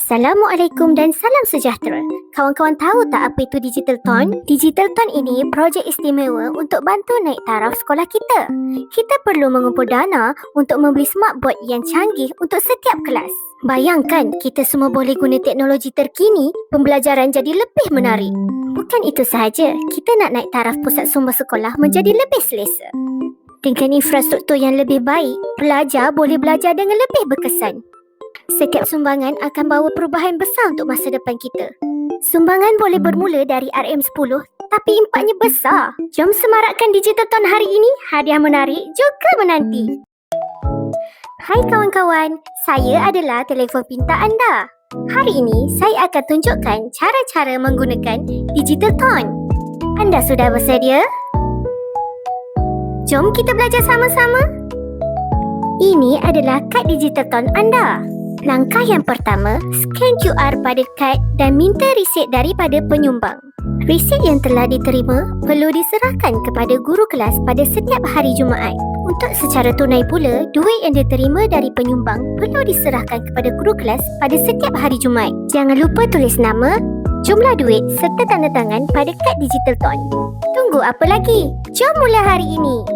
Assalamualaikum dan salam sejahtera. Kawan-kawan tahu tak apa itu Digital Ton? Digital Ton ini projek istimewa untuk bantu naik taraf sekolah kita. Kita perlu mengumpul dana untuk membeli smartboard yang canggih untuk setiap kelas. Bayangkan kita semua boleh guna teknologi terkini, pembelajaran jadi lebih menarik. Bukan itu sahaja, kita nak naik taraf pusat sumber sekolah menjadi lebih selesa. Dengan infrastruktur yang lebih baik, pelajar boleh belajar dengan lebih berkesan. Setiap sumbangan akan bawa perubahan besar untuk masa depan kita. Sumbangan boleh bermula dari RM10, tapi impaknya besar. Jom semarakkan Digital Ton hari ini, hadiah menarik juga menanti. Hai kawan-kawan, saya adalah telefon pintar anda. Hari ini saya akan tunjukkan cara-cara menggunakan Digital Ton. Anda sudah bersedia? Jom kita belajar sama-sama. Ini adalah kad Digital Ton anda. Langkah yang pertama, scan QR pada kad dan minta resit daripada penyumbang. Resit yang telah diterima perlu diserahkan kepada guru kelas pada setiap hari Jumaat. Untuk secara tunai pula, duit yang diterima dari penyumbang perlu diserahkan kepada guru kelas pada setiap hari Jumaat. Jangan lupa tulis nama, jumlah duit serta tanda tangan pada kad Digital Ton. Tunggu apa lagi? Jom mula hari ini!